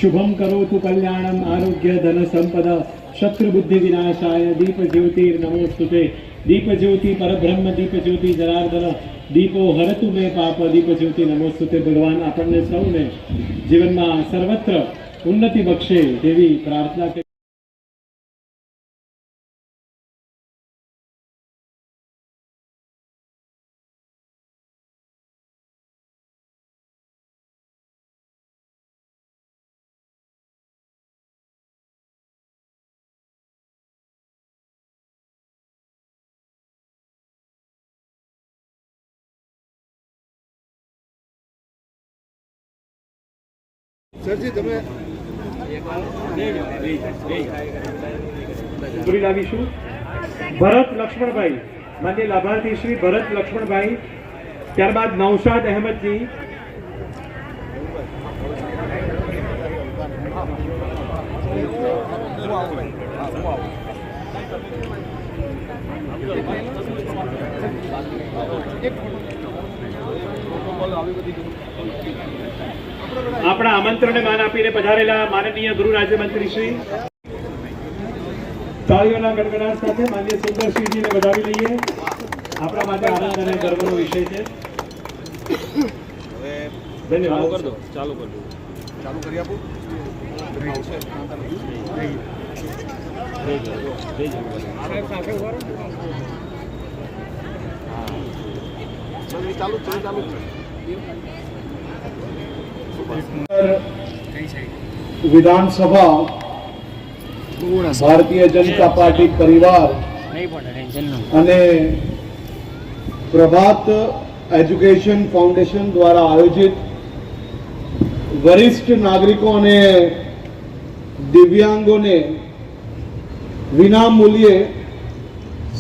शुभम करोतु कल्याणम आरोग्य धन संपदा शत्रु बुद्धि विनाशाय दीप ज्योति नमोस्तुते दीप ज्योति परब्रह्म दीप ज्योति जनार्दन दीपो हरतु मे पाप दीप ज्योति नमोस्तुते। भगवान आपने सौने जीवन में सर्वत्र उन्नति बक्षे तेवी प्रार्थना के સરજી તમે લાવીશું ભરત લક્ષ્મણભાઈ માન્ય લાભાર્થી શ્રી ભરત લક્ષ્મણભાઈ, ત્યારબાદ નૌશાદ અહેમદજી, આપણા આમંત્રણને માન આપીને પધારેલા માનનીય ગૃહ રાજ્યમંત્રી શ્રી તાળીઓના ગડગડાટ સાથે માનનીય સુંદરસિંહજીને વધાવી લઈએ। આપણા માટે આનંદ અને ગર્વનો વિષય છે। ધન્યવાદ। ચાલુ કરી આપું। ચાલુ विधानसभा भारतीय जनता पार्टी परिवार અને પ્રભાત એજ્યુકેશન ફાઉન્ડેશન દ્વારા આયોજિત વરિષ્ઠ નાગરિકો અને દિવ્યાંગોને વિનામૂલ્યે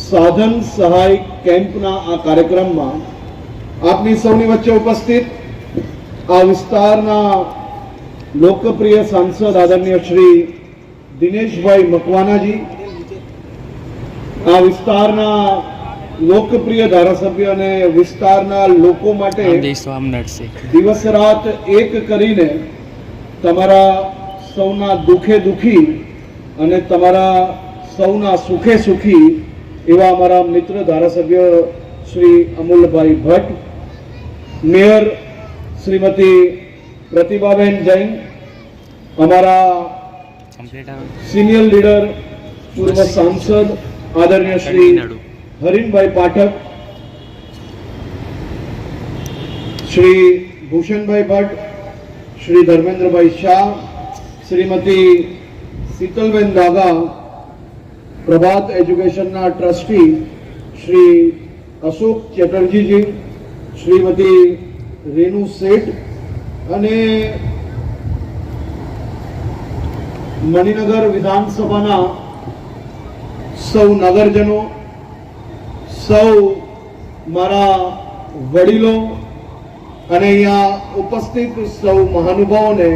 સાધન સહાય કેમ્પના આ કાર્યક્રમમાં આપની સૌની વચ્ચે ઉપસ્થિત આ વિસ્તારના લોકપ્રિય સાંસદ આદરણીય શ્રી દિનેશભાઈ મકવાનાજી, આ વિસ્તારના લોકપ્રિય ધારાસભ્ય અને વિસ્તારના લોકો માટે દિવસ રાત એક કરીને તમારા સૌના દુખે દુખી અને તમારા સૌના સુખે સુખી એવા અમારા મિત્ર ધારાસભ્ય શ્રી અમૂલભાઈ ભટ્ટ, મેયર श्रीमती प्रतिभाबेन जैन, हमारा सीनियर लीडर पूर्व सांसद आदरणीय श्री हरीन भाई पाठक, श्री भूषण भाई भट्ट, श्री धर्मेंद्र भाई शाह, श्रीमती शीतलबेन दागा, प्रभात एज्युकेशन ना ट्रस्टी श्री अशोक चेटर्जी जी, श्रीमती रेणु सेठ અને મણિનગર વિધાનસભાના સૌ નગરજનો, સૌ મારા વડીલો અને અહીંયા ઉપસ્થિત સૌ મહાનુભાવોને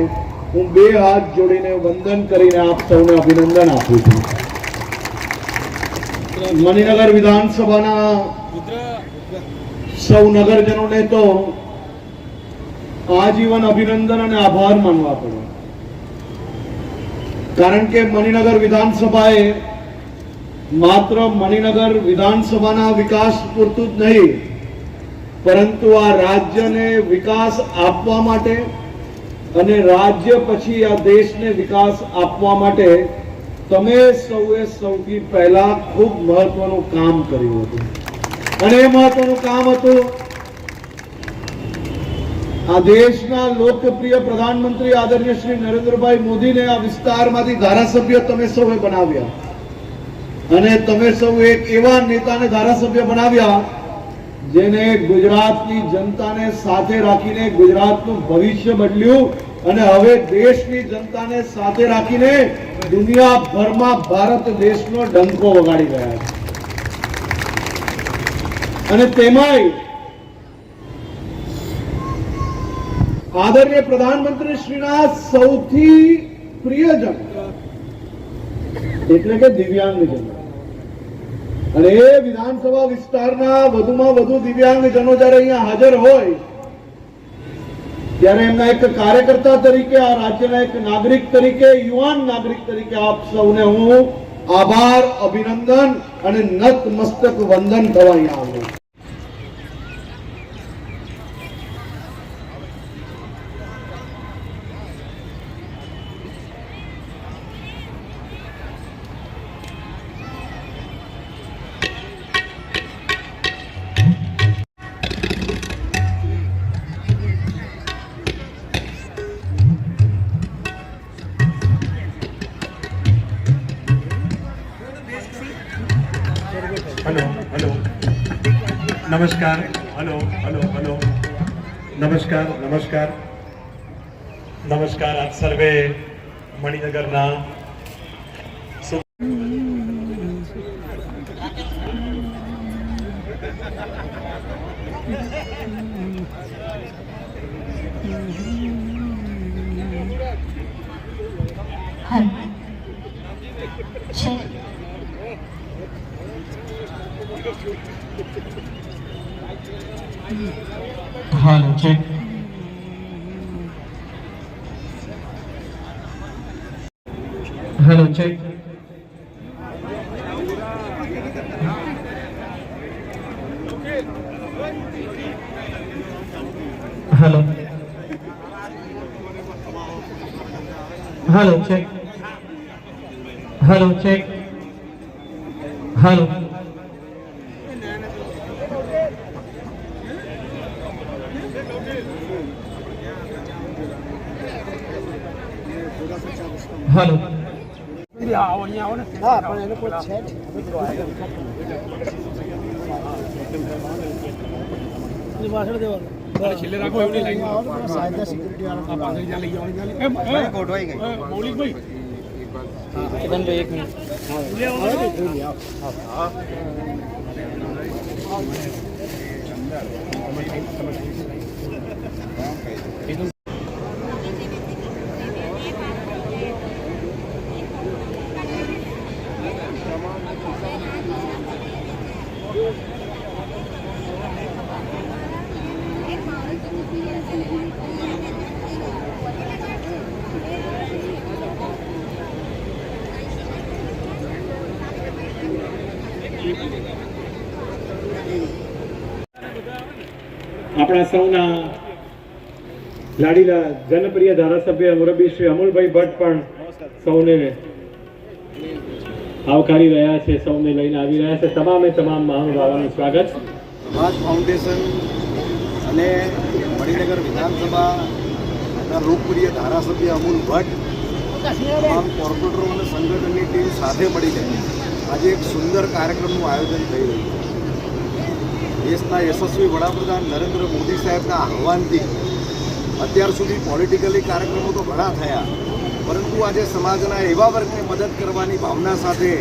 હું બે હાથ જોડીને વંદન કરીને આપ સૌને અભિનંદન આપું છું। મણિનગર વિધાનસભાના સૌ નગરજનોને તો आजीवन अभिनंदन और आभार मानवा पड़े, कारण के मणिनगर विधानसभाए मात्र मणिनगर विधानसभा विकास पूरतुं ज नहीं परंतु आ राज्य ने विकास आपवा माटे अने राज्य पछी आ देश ने विकास आपवा माटे तमे सौए सौथी पहला खूब महत्वनुं काम कर्युं हतुं अने महत्वनुं काम हतुं आ देशना लोकप्रिय प्रधानमंत्री आदरणीय श्री नरेंद्रभाई मोदी ने आ विस्तारमांथी धारासभ्य तमे सौए बनाव्या अने तमे सौ एक एवा नेताने धारासभ्य बनाव्या जेने गुजरातनी जनताने साथे राखीने गुजरातनुं भविष्य बदल्युं अने हवे देशनी जनताने साथे राखीने दुनियाभरमां भारत देशनो डंको वगाड़ी रह्या छे। अने तेमांय आदरणीय प्रधानमंत्री श्रीना सौथी प्रियजन એટલે કે દિવ્યાંગજન અને એ વિધાનસભા વિસ્તારના વધુમાં વધુ દિવ્યાંગજનો જ્યારે અહીંયા હાજર હોય ત્યારે એમના એક કાર્યકર્તા તરીકે, આ રાજ્યના એક નાગરિક તરીકે, યુવાન નાગરિક તરીકે આપ સૌને હું આભાર, અભિનંદન અને નતમસ્તક વંદન કરવા અહીંયા આવ્યો. हेलो हेलो नमस्कार हेलो हेलो हेलो नमस्कार नमस्कार नमस्कार आप सर्वे मणिनगरना Hello, check. Hello, check. Hello. Hello, check. Hello, check. Hello. Hello છેલ્લે રાખો એવું નહીં લાગી સિક્યુરિટી વાળા પાછળ જ્યાં લઈ જવાની ગોઠવાઈ ગઈ મૌલિકભાઈ ચેતનભાઈ 1 મિનિટ આપણા સૌના લાડીલા જનપ્રિય ધારાસભ્ય મુરબ્બી શ્રી અમુલભાઈ ભટ્ટ પણ સૌને આવકારી રહ્યા છે, સૌને લઈને આવી રહ્યા છે. તમામે તમામ મહાનુભાવોનું સ્વાગત. પ્રભાત ફાઉન્ડેશન અને મણિનગર વિધાનસભાના લોકપ્રિય ધારાસભ્ય અમુલ ભટ્ટ તમામ કોર્પોરેટરો અને સંગઠનની ટીમ સાથે મળીને આજે એક સુંદર કાર્યક્રમનું આયોજન થઈ રહ્યું છે. દેશના યશસ્વી વડાપ્રધાન નરેન્દ્ર મોદી સાહેબના આહવાનથી અત્યાર સુધી પોલિટિકલી કાર્યક્રમો તો ઘણા થયા, પરંતુ આજે સમાજના એવા વર્ગને મદદ કરવાની ભાવના સાથે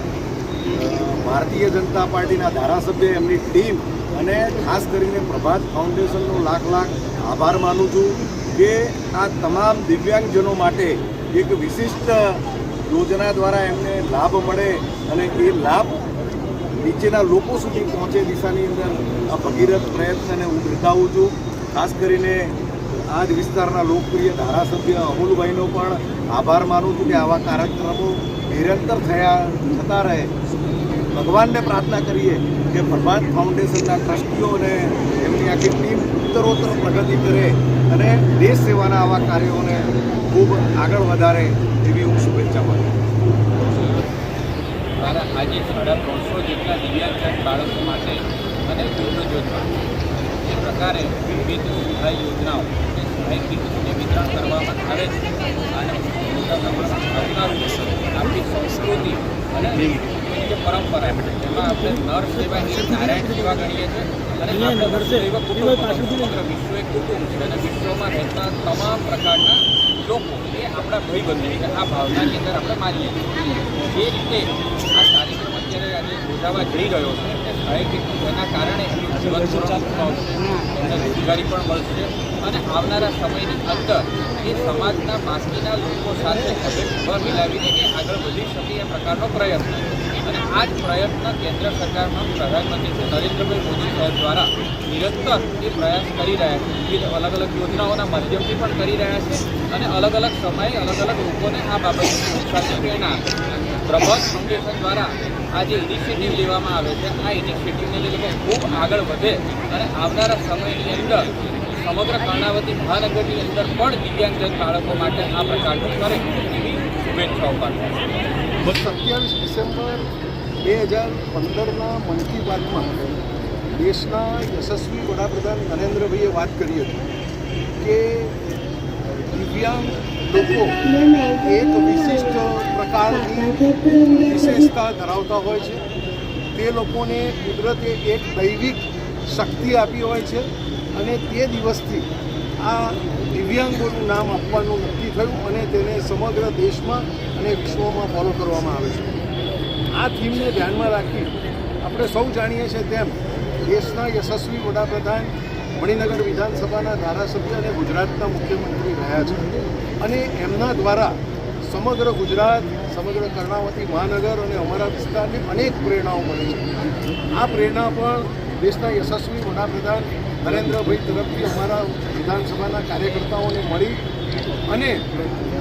ભારતીય જનતા પાર્ટીના ધારાસભ્ય, એમની ટીમ અને ખાસ કરીને પ્રભાત ફાઉન્ડેશનનો લાખ લાખ આભાર માનું છું કે આ તમામ દિવ્યાંગજનો માટે એક વિશિષ્ટ યોજના દ્વારા એમને લાભ મળે અને એ લાભ નીચેના લોકો સુધી પહોંચે દિશાની અંદર આ ભગીરથ પ્રયત્નને હું બિરદાવું છું. ખાસ કરીને આ જ વિસ્તારના લોકપ્રિય ધારાસભ્ય અમુલભાઈનો પણ આભાર માનું છું કે આવા કાર્યક્રમો નિરંતર થતા રહે. ભગવાનને પ્રાર્થના કરીએ કે પ્રભાત ફાઉન્ડેશનના ટ્રસ્ટીઓ અને એમની આખી ટીમ ઉત્તરોત્તર પ્રગતિ કરે અને દેશ સેવાના આવા કાર્યોને ખૂબ આગળ વધારે એવી હું શુભેચ્છા માનું. આજે 350 જેટલા દિવ્યાંગ બાળકો માટે અને વૃદ્ધો માટે એ પ્રકારે વિવિધ સહાય યોજનાઓ અને સહાય કીટને વિતરણ કરવામાં આવે છે અને મોટા પ્રમાણમાં આવનારું આપણી સંસ્કૃતિ અને જે પરંપરા એમાં આપણે નર સેવા એ નારાયણ સેવા ગણીએ છીએ અને આપણે નર સેવા કુટુંબ સમગ્ર વિશ્વ એક કુટુંબ છે અને વિશ્વમાં રહેતા તમામ પ્રકારના લોકો એ આપણા ભાઈબંધો છે. આ ભાવનાની અંદર આપણે માનીએ છીએ. જે રીતે આ કાર્યક્રમ અત્યારે આજે યોજાવા જઈ રહ્યો છે એટલે સહાય એના કારણે એમનું જીવન સુરક્ષિત આવશે, એમને રોજગારી પણ મળશે અને આવનારા સમયની અંદર એ સમાજના બાકીના લોકો સાથે હવે મિલાવીને એ આગળ વધી શકે એ પ્રકારનો પ્રયત્ન છે. અને આ જ પ્રયત્ન કેન્દ્ર સરકારમાં પ્રધાનમંત્રી શ્રી નરેન્દ્રભાઈ મોદી સાહેબ દ્વારા નિરંતર એ પ્રયાસ કરી રહ્યા છે. વિવિધ અલગ અલગ યોજનાઓના માધ્યમથી પણ કરી રહ્યા છે અને અલગ અલગ સમયે અલગ અલગ લોકોને આ બાબતની ઉત્સાહની પ્રેરણા આપે છે. પ્રભાત ફાઉન્ડેશન દ્વારા આ જે ઇનિશિયેટિવ લેવામાં આવે છે, આ ઇનિશિયેટિવને જે લોકો ખૂબ આગળ વધે અને આવનારા સમયની અંદર સમગ્ર કર્ણાવતી મહાનગરની અંદર પણ દિવ્યાંગજન બાળકો માટે આ પ્રકારનું કરે એવી શુભેચ્છાઓ પાઠવું. 27 ડિસેમ્બર 2015ના મન કી બાતમાં દેશના યશસ્વી વડાપ્રધાન નરેન્દ્રભાઈએ વાત કરી હતી કે દિવ્યાંગ લોકો એક વિશિષ્ટ પ્રકારની વિશેષતા ધરાવતા હોય છે. તે લોકોને કુદરતે એક દૈવિક શક્તિ આપી હોય છે અને તે દિવસથી આ દિવ્યાંગોનું નામ આપવાનું નક્કી થયું અને તેને સમગ્ર દેશમાં અને વિશ્વમાં ફોલો કરવામાં આવે છે. આ થીમને ધ્યાનમાં રાખી આપણે સૌ જાણીએ છીએ તેમ દેશના યશસ્વી વડાપ્રધાન મણિનગર વિધાનસભાના ધારાસભ્ય અને ગુજરાતના મુખ્યમંત્રી રહ્યા છે અને એમના દ્વારા સમગ્ર ગુજરાત, સમગ્ર કર્ણાવતી મહાનગર અને અમારા વિસ્તારની અનેક પ્રેરણાઓ મળે છે. આ પ્રેરણા પણ દેશના યશસ્વી વડાપ્રધાન નરેન્દ્રભાઈ તરફથી અમારા વિધાનસભાના કાર્યકર્તાઓને મળી અને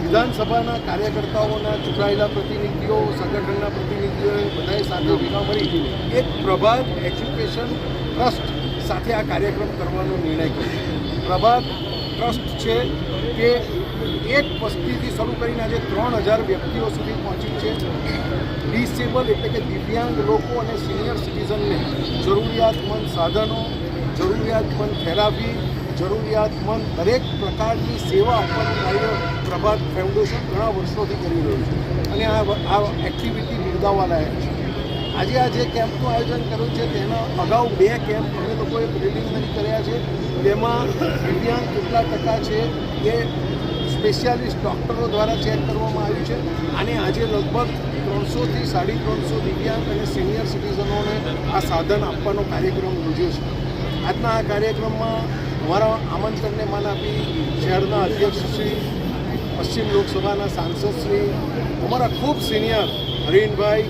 વિધાનસભાના કાર્યકર્તાઓના ચૂંટાયેલા પ્રતિનિધિઓ, સંગઠનના પ્રતિનિધિઓએ બધાએ સાથે ભેગા મળી એક પ્રભાત એજ્યુકેશન ટ્રસ્ટ સાથે આ કાર્યક્રમ કરવાનો નિર્ણય કર્યો. પ્રભાત ટ્રસ્ટ છે કે એક વસ્તીથી શરૂ કરીને આજે 3000 વ્યક્તિઓ સુધી પહોંચી છે. ડિસેબલ એટલે કે દિવ્યાંગ લોકો અને સિનિયર સિટીઝનને જરૂરિયાતમંદ સાધનો, જરૂરિયાતમંદ થેરાપી, જરૂરિયાતમંદ દરેક પ્રકારની સેવા આપવાનું કાર્ય પ્રભાત ફાઉન્ડેશન ઘણા વર્ષોથી કરી રહ્યું છે અને આ એક્ટિવિટી બિરદાવવા લાયક છે. આજે આ જે કેમ્પનું આયોજન કર્યું છે તેના અગાઉ 2 કેમ્પ અમે લોકોએ પ્રિલિમિનરી કર્યા છે. તેમાં દિવ્યાંગ કેટલા ટકા છે એ સ્પેશિયાલિસ્ટ ડૉક્ટરો દ્વારા ચેક કરવામાં આવ્યું છે અને આજે લગભગ 300 થી 350 દિવ્યાંગ અને સિનિયર સિટીઝનોને આ સાધન આપવાનો કાર્યક્રમ યોજ્યો છે. આજના આ કાર્યક્રમમાં અમારા આમંત્રણને માન આપી શહેરના અધ્યક્ષશ્રી, પશ્ચિમ લોકસભાના સાંસદશ્રી, અમારા ખૂબ સિનિયર હરીનભાઈ,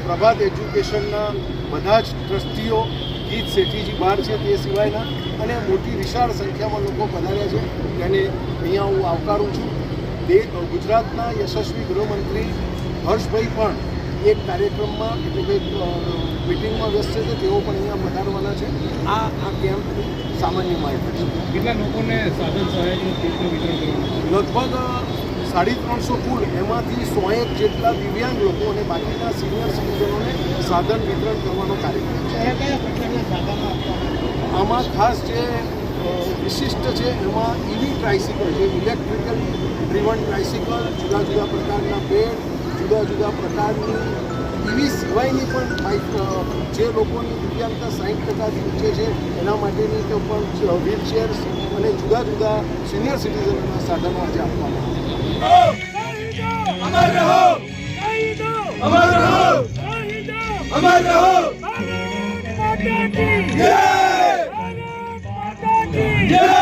પ્રભાત એજ્યુકેશનના બધા જ ટ્રસ્ટીઓ, ગીત શેઠીજી બહાર છે તે સિવાયના અને મોટી વિશાળ સંખ્યામાં લોકો પધાર્યા છે તેને અહીંયા હું આવકારું છું. ગુજરાતના યશસ્વી ગૃહમંત્રી હર્ષભાઈ પણ એક કાર્યક્રમમાં એટલે કે મિટિંગમાં વ્યસ્ત છે, તેઓ પણ અહીંયા પધારવાના છે. આ કેમ્પ સામાન્ય માહિતી છે. કેટલા લોકોને સાધન સહાયનું કીટનું વિતરણ કરવાનું? લગભગ 350 કુલ, એમાંથી 101 જેટલા દિવ્યાંગ લોકો અને બાકીના સિનિયર સિટીઝનોને સાધન વિતરણ કરવાનો કાર્યક્રમ છે. કયા પ્રકારના સાધનો આપવામાં? આમાં ખાસ જે વિશિષ્ટ છે એમાં ઈવી ટ્રાઇસિકલ છે, ઇલેક્ટ્રિકલ ડ્રીવન ટ્રાઇસિકલ, જુદા જુદા પ્રકારના બેડ, જુદા જુદા પ્રકારની ઈવી સિવાયની પણ બાઇક જે લોકોની દિવ્યાંગતા 60%થી નીચે છે એના માટેની તો પણ વ્હીલચેર્સ અને જુદા જુદા સિનિયર સિટીઝનના સાધનો આજે આપવામાં આવે છે.